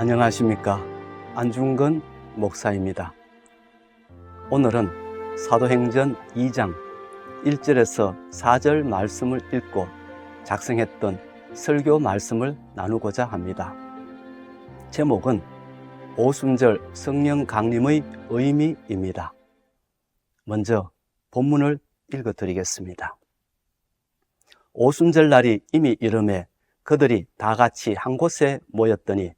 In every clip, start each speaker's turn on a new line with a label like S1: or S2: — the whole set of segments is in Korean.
S1: 안녕하십니까. 안중근 목사입니다. 오늘은 사도행전 2장 1절에서 4절 말씀을 읽고 작성했던 설교 말씀을 나누고자 합니다. 제목은 오순절 성령 강림의 의미입니다. 먼저 본문을 읽어드리겠습니다. 오순절 날이 이미 이름에 그들이 다 같이 한 곳에 모였더니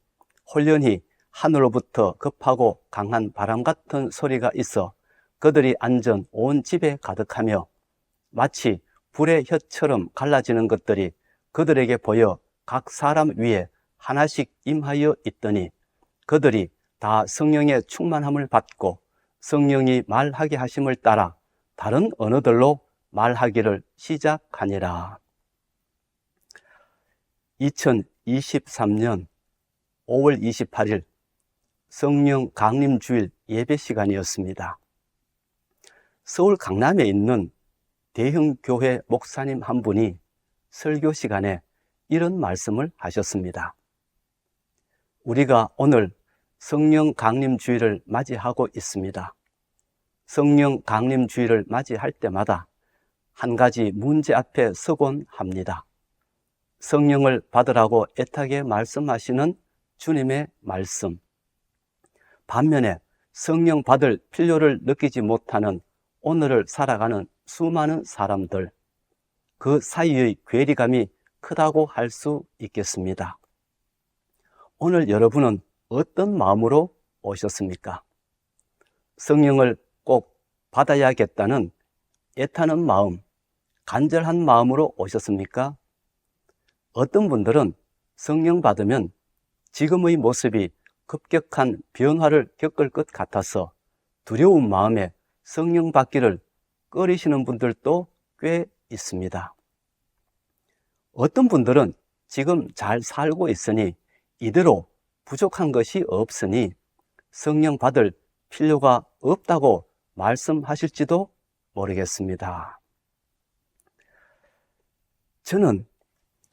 S1: 홀연히 하늘로부터 급하고 강한 바람 같은 소리가 있어 그들이 앉은 온 집에 가득하며 마치 불의 혀처럼 갈라지는 것들이 그들에게 보여 각 사람 위에 하나씩 임하여 있더니 그들이 다 성령의 충만함을 받고 성령이 말하게 하심을 따라 다른 언어들로 말하기를 시작하니라. 2023년 5월 28일 성령 강림 주일 예배 시간이었습니다. 서울 강남에 있는 대형 교회 목사님 한 분이 설교 시간에 이런 말씀을 하셨습니다. 우리가 오늘 성령 강림 주일을 맞이하고 있습니다. 성령 강림 주일을 맞이할 때마다 한 가지 문제 앞에 서곤 합니다. 성령을 받으라고 애타게 말씀하시는 주님의 말씀. 반면에 성령 받을 필요를 느끼지 못하는 오늘을 살아가는 수많은 사람들, 그 사이의 괴리감이 크다고 할 수 있겠습니다. 오늘 여러분은 어떤 마음으로 오셨습니까? 성령을 꼭 받아야겠다는 애타는 마음, 간절한 마음으로 오셨습니까? 어떤 분들은 성령 받으면 지금의 모습이 급격한 변화를 겪을 것 같아서 두려운 마음에 성령 받기를 꺼리시는 분들도 꽤 있습니다. 어떤 분들은 지금 잘 살고 있으니 이대로 부족한 것이 없으니 성령 받을 필요가 없다고 말씀하실지도 모르겠습니다. 저는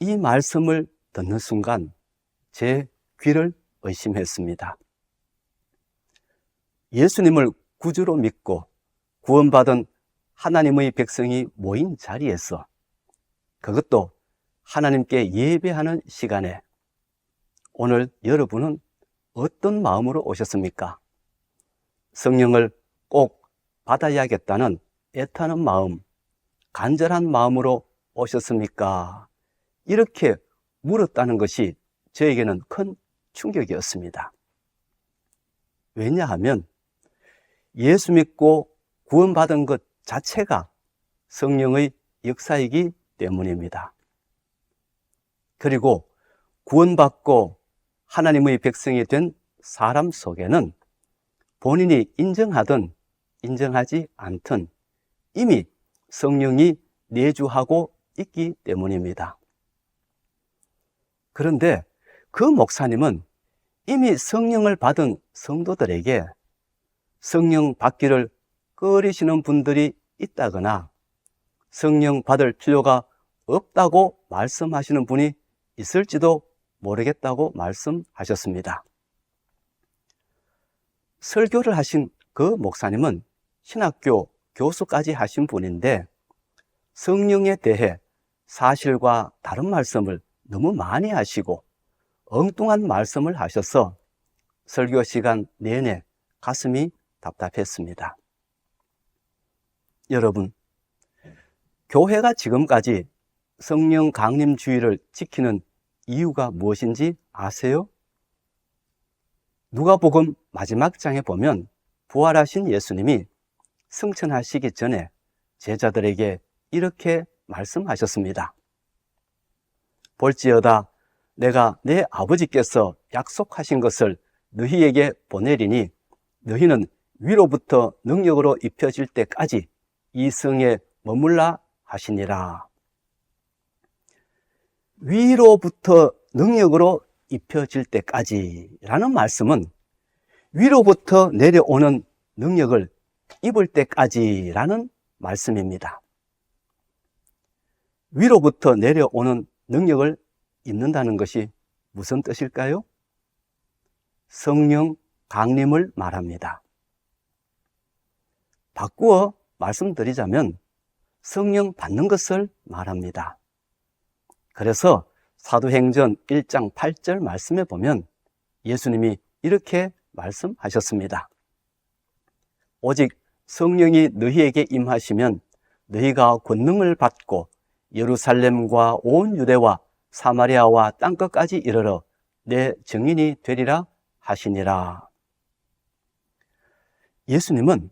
S1: 이 말씀을 듣는 순간 제 귀를 의심했습니다. 예수님을 구주로 믿고 구원받은 하나님의 백성이 모인 자리에서, 그것도 하나님께 예배하는 시간에 오늘 여러분은 어떤 마음으로 오셨습니까? 성령을 꼭 받아야겠다는 애타는 마음, 간절한 마음으로 오셨습니까? 이렇게 물었다는 것이 저에게는 큰 충격이었습니다. 왜냐하면 예수 믿고 구원받은 것 자체가 성령의 역사이기 때문입니다. 그리고 구원받고 하나님의 백성이 된 사람 속에는 본인이 인정하든 인정하지 않든 이미 성령이 내주하고 있기 때문입니다. 그런데 그 목사님은 이미 성령을 받은 성도들에게 성령 받기를 꺼리시는 분들이 있다거나 성령 받을 필요가 없다고 말씀하시는 분이 있을지도 모르겠다고 말씀하셨습니다. 설교를 하신 그 목사님은 신학교 교수까지 하신 분인데 성령에 대해 사실과 다른 말씀을 너무 많이 하시고 엉뚱한 말씀을 하셔서 설교 시간 내내 가슴이 답답했습니다. 여러분, 교회가 지금까지 성령 강림 주의를 지키는 이유가 무엇인지 아세요? 누가복음 마지막 장에 보면 부활하신 예수님이 승천하시기 전에 제자들에게 이렇게 말씀하셨습니다. 볼지어다 내가 내 아버지께서 약속하신 것을 너희에게 보내리니 너희는 위로부터 능력으로 입혀질 때까지 이 성에 머물라 하시니라. 위로부터 능력으로 입혀질 때까지라는 말씀은 위로부터 내려오는 능력을 입을 때까지라는 말씀입니다. 위로부터 내려오는 능력을 입는다는 것이 무슨 뜻일까요? 성령 강림을 말합니다. 바꾸어 말씀드리자면 성령 받는 것을 말합니다. 그래서 사도행전 1장 8절 말씀에 보면 예수님이 이렇게 말씀하셨습니다. 오직 성령이 너희에게 임하시면 너희가 권능을 받고 예루살렘과 온 유대와 사마리아와 땅끝까지 이르러 내 증인이 되리라 하시니라. 예수님은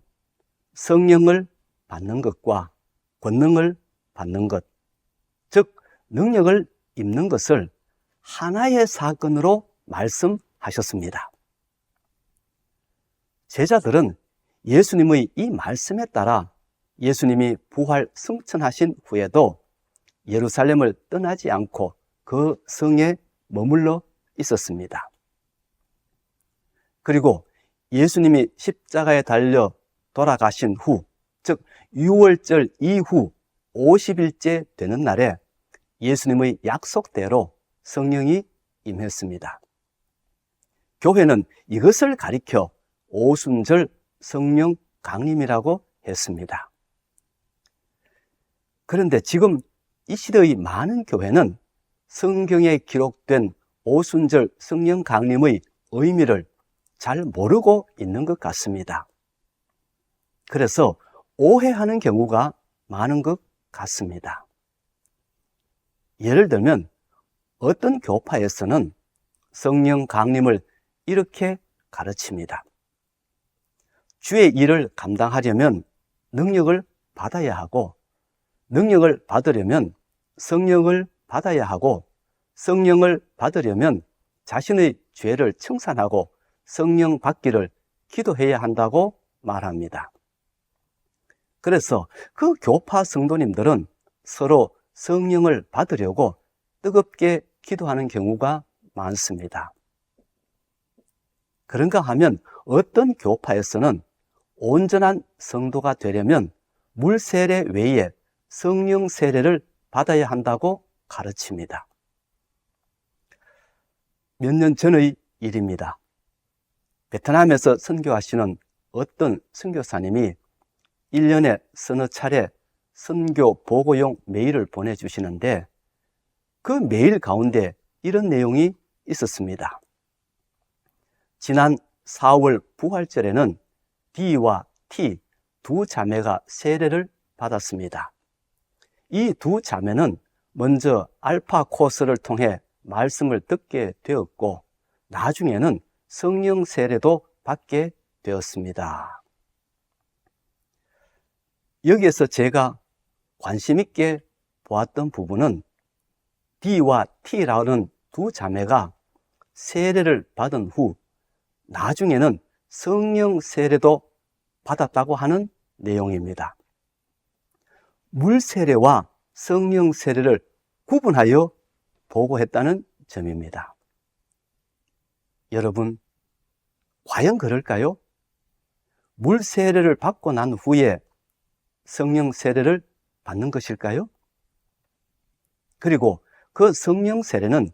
S1: 성령을 받는 것과 권능을 받는 것, 즉 능력을 입는 것을 하나의 사건으로 말씀하셨습니다. 제자들은 예수님의 이 말씀에 따라 예수님이 부활 승천하신 후에도 예루살렘을 떠나지 않고 그 성에 머물러 있었습니다. 그리고 예수님이 십자가에 달려 돌아가신 후, 즉 유월절 이후 50일째 되는 날에 예수님의 약속대로 성령이 임했습니다. 교회는 이것을 가리켜 오순절 성령 강림이라고 했습니다. 그런데 지금 이 시대의 많은 교회는 성경에 기록된 오순절 성령 강림의 의미를 잘 모르고 있는 것 같습니다. 그래서 오해하는 경우가 많은 것 같습니다. 예를 들면 어떤 교파에서는 성령 강림을 이렇게 가르칩니다. 주의 일을 감당하려면 능력을 받아야 하고, 능력을 받으려면 성령을 받아야 하고, 성령을 받으려면 자신의 죄를 청산하고 성령 받기를 기도해야 한다고 말합니다. 그래서 그 교파 성도님들은 서로 성령을 받으려고 뜨겁게 기도하는 경우가 많습니다. 그런가 하면 어떤 교파에서는 온전한 성도가 되려면 물 세례 외에 성령 세례를 받아야 한다고 가르칩니다. 몇 년 전의 일입니다. 베트남에서 선교하시는 어떤 선교사님이 1년에 서너 차례 선교 보고용 메일을 보내주시는데 그 메일 가운데 이런 내용이 있었습니다. 지난 4월 부활절에는 D와 T 두 자매가 세례를 받았습니다. 이 두 자매는 먼저 알파 코스를 통해 말씀을 듣게 되었고 나중에는 성령 세례도 받게 되었습니다. 여기에서 제가 관심 있게 보았던 부분은 D와 T라는 두 자매가 세례를 받은 후 나중에는 성령 세례도 받았다고 하는 내용입니다. 물 세례와 성령 세례를 구분하여 보고했다는 점입니다. 여러분, 과연 그럴까요? 물 세례를 받고 난 후에 성령 세례를 받는 것일까요? 그리고 그 성령 세례는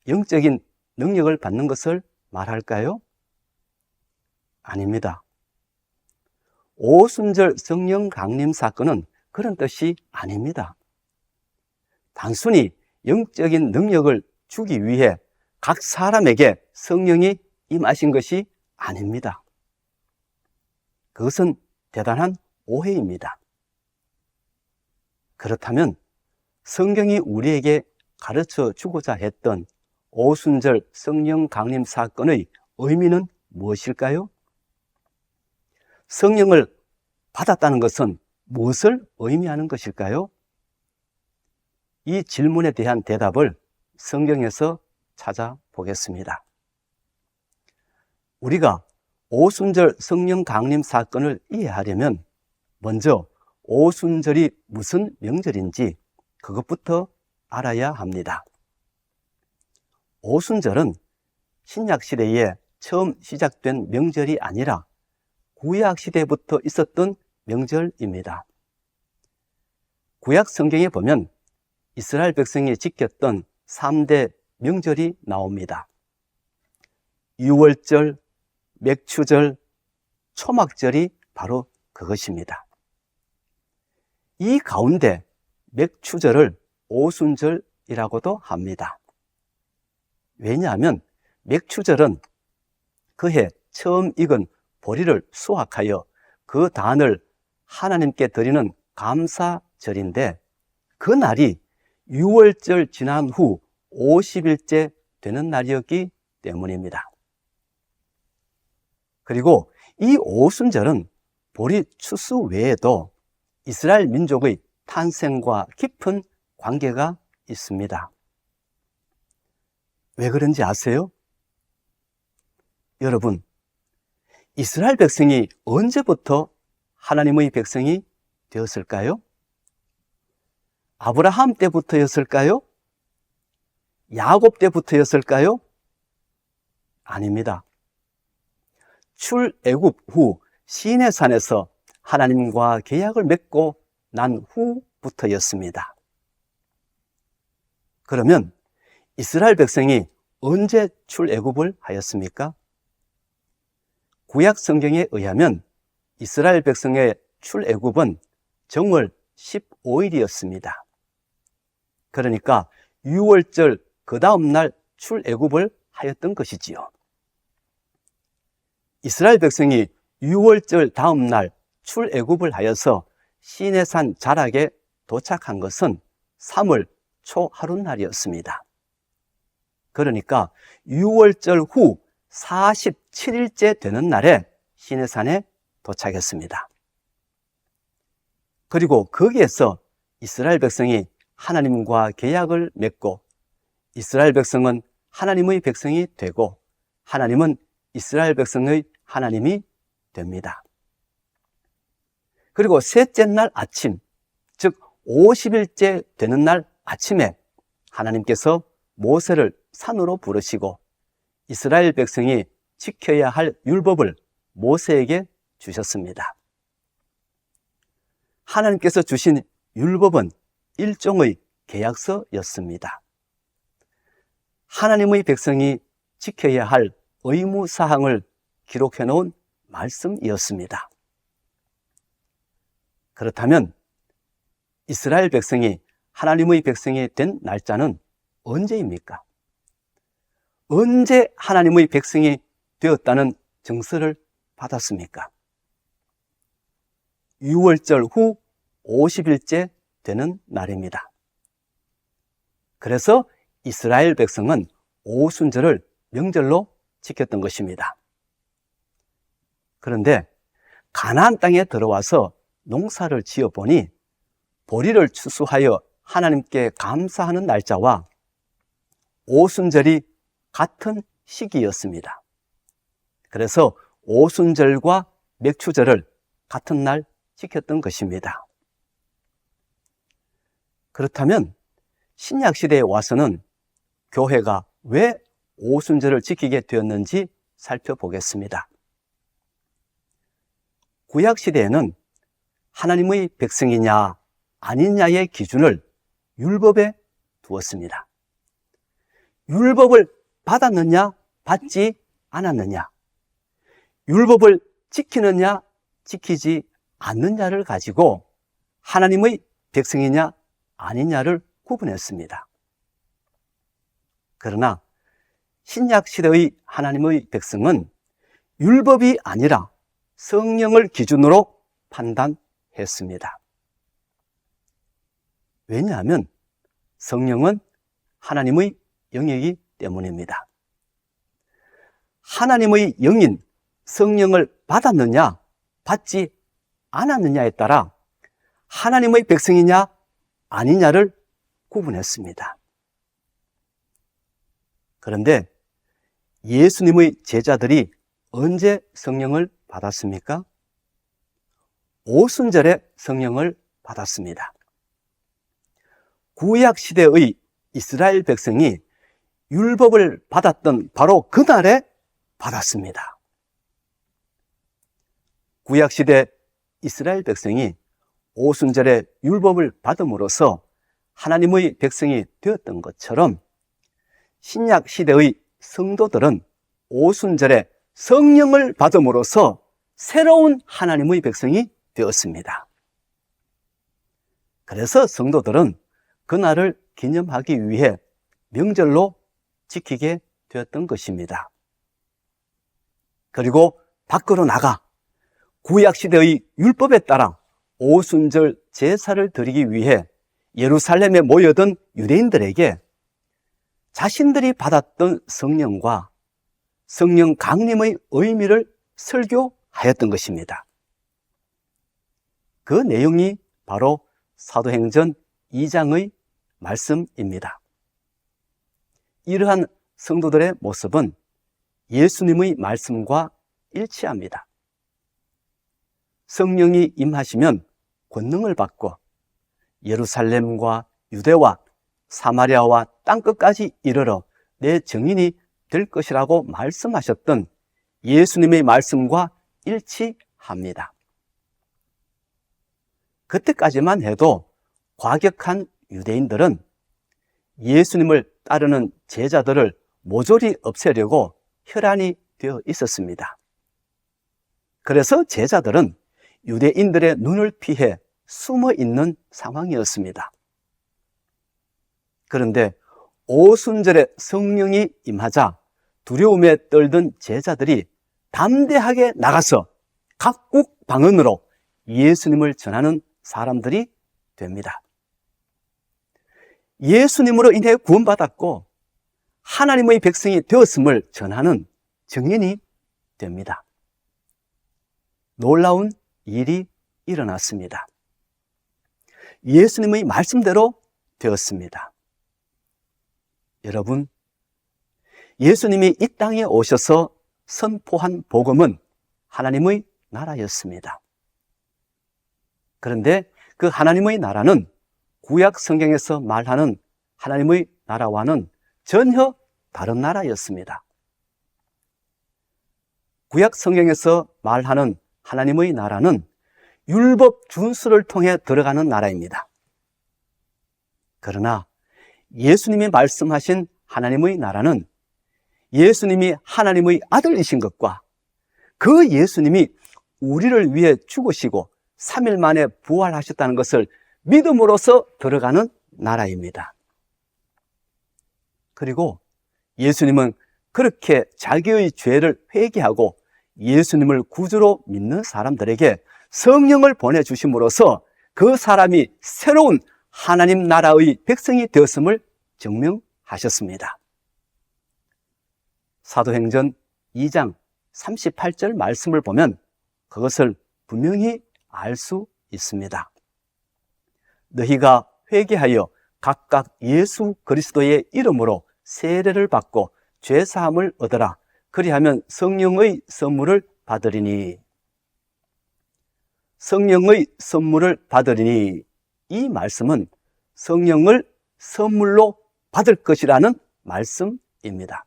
S1: 영적인 능력을 받는 것을 말할까요? 아닙니다. 오순절 성령 강림 사건은 그런 뜻이 아닙니다. 단순히 영적인 능력을 주기 위해 각 사람에게 성령이 임하신 것이 아닙니다. 그것은 대단한 오해입니다. 그렇다면 성경이 우리에게 가르쳐 주고자 했던 오순절 성령 강림 사건의 의미는 무엇일까요? 성령을 받았다는 것은 무엇을 의미하는 것일까요? 이 질문에 대한 대답을 성경에서 찾아보겠습니다. 우리가 오순절 성령 강림 사건을 이해하려면 먼저 오순절이 무슨 명절인지 그것부터 알아야 합니다. 오순절은 신약시대에 처음 시작된 명절이 아니라 구약시대부터 있었던 명절입니다. 구약 성경에 보면 이스라엘 백성이 지켰던 3대 명절이 나옵니다. 유월절, 맥추절, 초막절이 바로 그것입니다. 이 가운데 맥추절을 오순절이라고도 합니다. 왜냐하면 맥추절은 그해 처음 익은 보리를 수확하여 그 단을 하나님께 드리는 감사절인데, 그 날이 유월절 지난 후 50일째 되는 날이었기 때문입니다. 그리고 이 오순절은 보리 추수 외에도 이스라엘 민족의 탄생과 깊은 관계가 있습니다. 왜 그런지 아세요? 여러분, 이스라엘 백성이 언제부터 하나님의 백성이 되었을까요? 아브라함 때부터였을까요? 야곱 때부터였을까요? 아닙니다. 출애굽 후 시내산에서 하나님과 계약을 맺고 난 후부터였습니다. 그러면 이스라엘 백성이 언제 출애굽을 하였습니까? 구약 성경에 의하면 이스라엘 백성의 출애굽은 정월 15일이었습니다. 그러니까 유월절 그 다음 날 출애굽을 하였던 것이지요. 이스라엘 백성이 유월절 다음 날 출애굽을 하여서 시내산 자락에 도착한 것은 3월 초 하룻날이었습니다. 그러니까 유월절 후 47일째 되는 날에 시내산에 도착했습니다. 그리고 거기에서 이스라엘 백성이 하나님과 계약을 맺고, 이스라엘 백성은 하나님의 백성이 되고, 하나님은 이스라엘 백성의 하나님이 됩니다. 그리고 셋째 날 아침, 즉 50일째 되는 날 아침에 하나님께서 모세를 산으로 부르시고 이스라엘 백성이 지켜야 할 율법을 모세에게 주셨습니다. 하나님께서 주신 율법은 일종의 계약서였습니다. 하나님의 백성이 지켜야 할 의무사항을 기록해 놓은 말씀이었습니다. 그렇다면 이스라엘 백성이 하나님의 백성이 된 날짜는 언제입니까? 언제 하나님의 백성이 되었다는 증서를 받았습니까? 유월절 후 50일째 되는 날입니다. 그래서 이스라엘 백성은 오순절을 명절로 지켰던 것입니다. 그런데 가나안 땅에 들어와서 농사를 지어보니 보리를 추수하여 하나님께 감사하는 날짜와 오순절이 같은 시기였습니다. 그래서 오순절과 맥추절을 같은 날 지켰던 것입니다. 그렇다면 신약시대에 와서는 교회가 왜 오순절을 지키게 되었는지 살펴보겠습니다. 구약시대에는 하나님의 백성이냐 아니냐의 기준을 율법에 두었습니다. 율법을 받았느냐 받지 않았느냐, 율법을 지키느냐 지키지 않느냐를 가지고 하나님의 백성이냐 아니냐를 구분했습니다. 그러나 신약시대의 하나님의 백성은 율법이 아니라 성령을 기준으로 판단했습니다. 왜냐하면 성령은 하나님의 영이기 때문입니다. 하나님의 영인 성령을 받았느냐 받지 않았느냐에 따라 하나님의 백성이냐 아니냐를 구분했습니다. 그런데 예수님의 제자들이 언제 성령을 받았습니까? 오순절에 성령을 받았습니다. 구약시대의 이스라엘 백성이 율법을 받았던 바로 그날에 받았습니다. 구약시대 이스라엘 백성이 오순절에 율법을 받음으로써 하나님의 백성이 되었던 것처럼 신약시대의 성도들은 오순절에 성령을 받음으로써 새로운 하나님의 백성이 되었습니다. 그래서 성도들은 그날을 기념하기 위해 명절로 지키게 되었던 것입니다. 그리고 밖으로 나가 구약시대의 율법에 따라 오순절 제사를 드리기 위해 예루살렘에 모여든 유대인들에게 자신들이 받았던 성령과 성령 강림의 의미를 설교하였던 것입니다. 그 내용이 바로 사도행전 2장의 말씀입니다. 이러한 성도들의 모습은 예수님의 말씀과 일치합니다. 성령이 임하시면 권능을 받고 예루살렘과 유대와 사마리아와 땅끝까지 이르러 내 증인이 될 것이라고 말씀하셨던 예수님의 말씀과 일치합니다. 그때까지만 해도 과격한 유대인들은 예수님을 따르는 제자들을 모조리 없애려고 혈안이 되어 있었습니다. 그래서 제자들은 유대인들의 눈을 피해 숨어 있는 상황이었습니다. 그런데 오순절에 성령이 임하자 두려움에 떨던 제자들이 담대하게 나가서 각국 방언으로 예수님을 전하는 사람들이 됩니다. 예수님으로 인해 구원받았고 하나님의 백성이 되었음을 전하는 증인이 됩니다. 놀라운 일이 일어났습니다. 예수님의 말씀대로 되었습니다. 여러분, 예수님이 이 땅에 오셔서 선포한 복음은 하나님의 나라였습니다. 그런데 그 하나님의 나라는 구약 성경에서 말하는 하나님의 나라와는 전혀 다른 나라였습니다. 구약 성경에서 말하는 하나님의 나라는 율법 준수를 통해 들어가는 나라입니다. 그러나 예수님이 말씀하신 하나님의 나라는 예수님이 하나님의 아들이신 것과 그 예수님이 우리를 위해 죽으시고 3일 만에 부활하셨다는 것을 믿음으로써 들어가는 나라입니다. 그리고 예수님은 그렇게 자기의 죄를 회개하고 예수님을 구주로 믿는 사람들에게 성령을 보내주심으로써 그 사람이 새로운 하나님 나라의 백성이 되었음을 증명하셨습니다. 사도행전 2장 38절 말씀을 보면 그것을 분명히 알 수 있습니다. 너희가 회개하여 각각 예수 그리스도의 이름으로 세례를 받고 죄사함을 얻으라. 그리하면 성령의 선물을 받으리니. 성령의 선물을 받으리니, 이 말씀은 성령을 선물로 받을 것이라는 말씀입니다.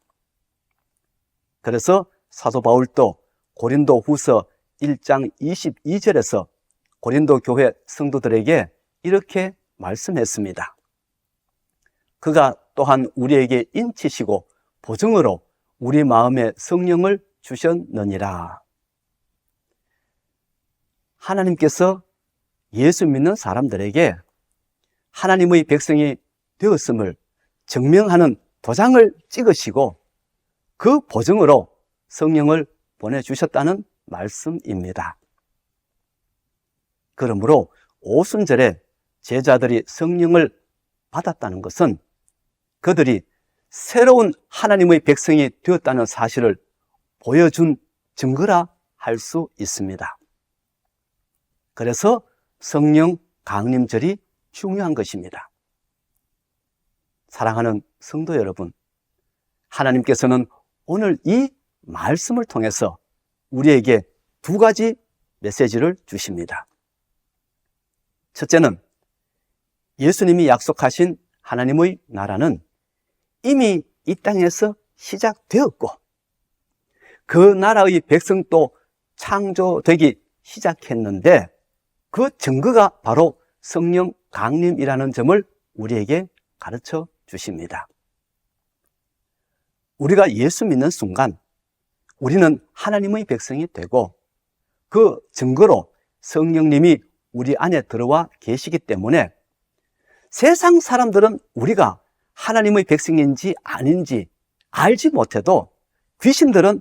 S1: 그래서 사도 바울도 고린도 후서 1장 22절에서 고린도 교회 성도들에게 이렇게 말씀했습니다. 그가 또한 우리에게 인치시고 보증으로 우리 마음에 성령을 주셨느니라. 하나님께서 예수 믿는 사람들에게 하나님의 백성이 되었음을 증명하는 도장을 찍으시고 그 보증으로 성령을 보내주셨다는 말씀입니다. 그러므로 오순절에 제자들이 성령을 받았다는 것은 그들이 새로운 하나님의 백성이 되었다는 사실을 보여준 증거라 할 수 있습니다. 그래서 성령 강림절이 중요한 것입니다. 사랑하는 성도 여러분, 하나님께서는 오늘 이 말씀을 통해서 우리에게 두 가지 메시지를 주십니다. 첫째는 예수님이 약속하신 하나님의 나라는 이미 이 땅에서 시작되었고 그 나라의 백성도 창조되기 시작했는데 그 증거가 바로 성령 강림이라는 점을 우리에게 가르쳐 주십니다. 우리가 예수 믿는 순간 우리는 하나님의 백성이 되고 그 증거로 성령님이 우리 안에 들어와 계시기 때문에 세상 사람들은 우리가 하나님의 백성인지 아닌지 알지 못해도 귀신들은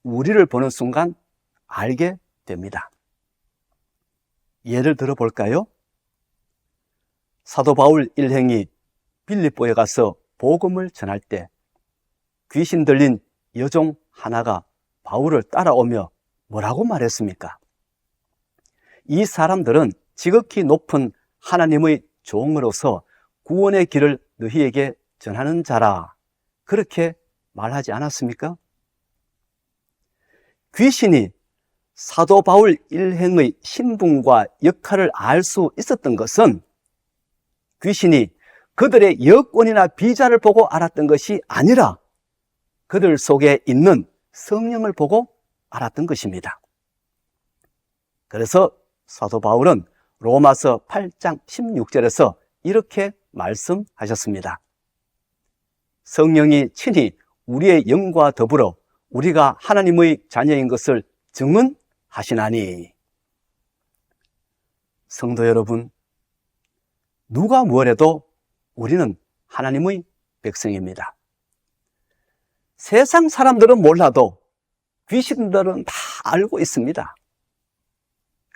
S1: 우리를 보는 순간 알게 됩니다. 예를 들어 볼까요? 사도 바울 일행이 빌립보에 가서 복음을 전할 때 귀신 들린 여종 하나가 바울을 따라오며 뭐라고 말했습니까? 이 사람들은 지극히 높은 하나님의 종으로서 구원의 길을 너희에게 전하는 자라. 그렇게 말하지 않았습니까? 귀신이 사도 바울 일행의 신분과 역할을 알 수 있었던 것은 귀신이 그들의 여권이나 비자를 보고 알았던 것이 아니라 그들 속에 있는 성령을 보고 알았던 것입니다. 그래서 사도 바울은 로마서 8장 16절에서 이렇게 말씀하셨습니다. 성령이 친히 우리의 영과 더불어 우리가 하나님의 자녀인 것을 증언하시나니. 성도 여러분, 누가 뭐래도 우리는 하나님의 백성입니다. 세상 사람들은 몰라도 귀신들은 다 알고 있습니다.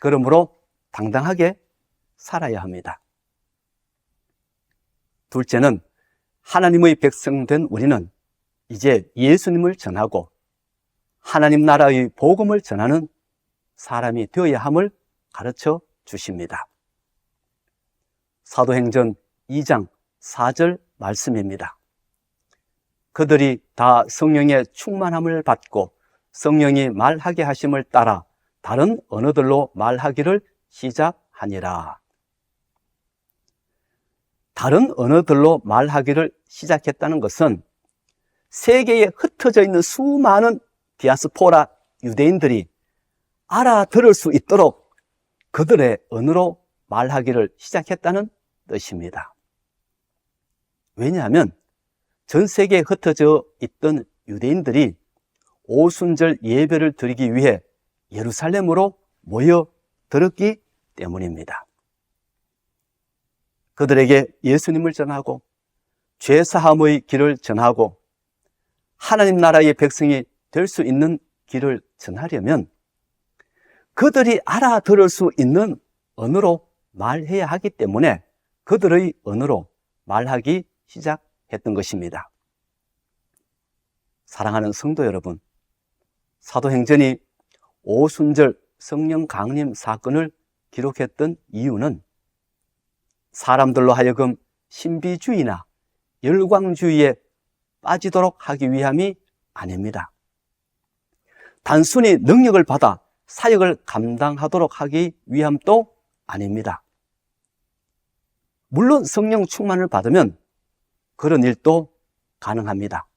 S1: 그러므로 당당하게 살아야 합니다. 둘째는 하나님의 백성 된 우리는 이제 예수님을 전하고 하나님 나라의 복음을 전하는 사람이 되어야 함을 가르쳐 주십니다. 사도행전 2장 4절 말씀입니다. 그들이 다 성령의 충만함을 받고 성령이 말하게 하심을 따라 다른 언어들로 말하기를 시작하니라. 다른 언어들로 말하기를 시작했다는 것은 세계에 흩어져 있는 수많은 디아스포라 유대인들이 알아들을 수 있도록 그들의 언어로 말하기를 시작했다는 뜻입니다. 왜냐하면 전 세계에 흩어져 있던 유대인들이 오순절 예배를 드리기 위해 예루살렘으로 모여들었기 때문입니다. 그들에게 예수님을 전하고 죄사함의 길을 전하고 하나님 나라의 백성이 될 수 있는 길을 전하려면 그들이 알아들을 수 있는 언어로 말해야 하기 때문에 그들의 언어로 말하기 시작했던 것입니다. 사랑하는 성도 여러분, 사도행전이 오순절 성령 강림 사건을 기록했던 이유는 사람들로 하여금 신비주의나 열광주의에 빠지도록 하기 위함이 아닙니다. 단순히 능력을 받아 사역을 감당하도록 하기 위함도 아닙니다. 물론 성령 충만을 받으면 그런 일도 가능합니다.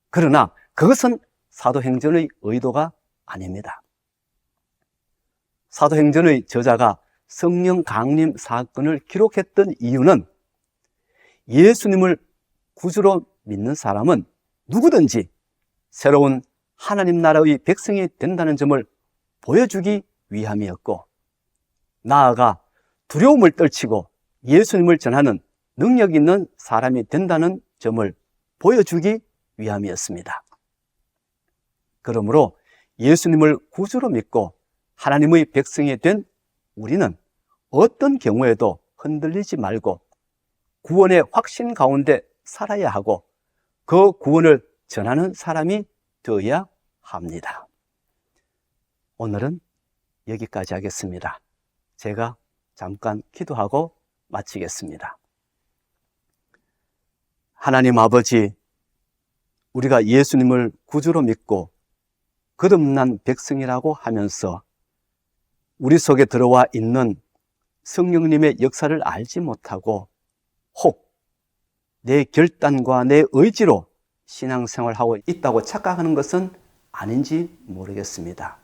S1: 그러나 그것은 사도행전의 의도가 아닙니다. 사도행전의 저자가 성령 강림 사건을 기록했던 이유는 예수님을 구주로 믿는 사람은 누구든지 새로운 하나님 나라의 백성이 된다는 점을 보여주기 위함이었고, 나아가 두려움을 떨치고 예수님을 전하는 능력 있는 사람이 된다는 점을 보여주기 위함이었습니다. 그러므로 예수님을 구주로 믿고 하나님의 백성이 된 우리는 어떤 경우에도 흔들리지 말고 구원의 확신 가운데 살아야 하고 그 구원을 전하는 사람이 되어야 합니다. 오늘은 여기까지 하겠습니다. 제가 잠깐 기도하고 마치겠습니다. 하나님 아버지, 우리가 예수님을 구주로 믿고 거듭난 백성이라고 하면서 우리 속에 들어와 있는 성령님의 역사를 알지 못하고 혹 내 결단과 내 의지로 신앙생활하고 있다고 착각하는 것은 아닌지 모르겠습니다.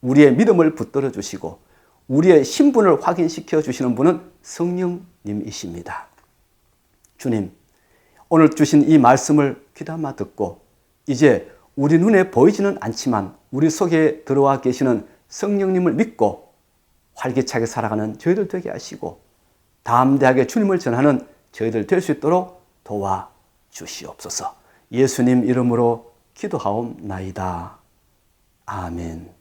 S1: 우리의 믿음을 붙들어 주시고 우리의 신분을 확인시켜 주시는 분은 성령님이십니다. 주님, 오늘 주신 이 말씀을 귀담아 듣고 이제 우리 눈에 보이지는 않지만 우리 속에 들어와 계시는 성령님을 믿고 활기차게 살아가는 저희들 되게 하시고 담대하게 주님을 전하는 저희들 될 수 있도록 도와주시옵소서. 예수님 이름으로 기도하옵나이다. 아멘.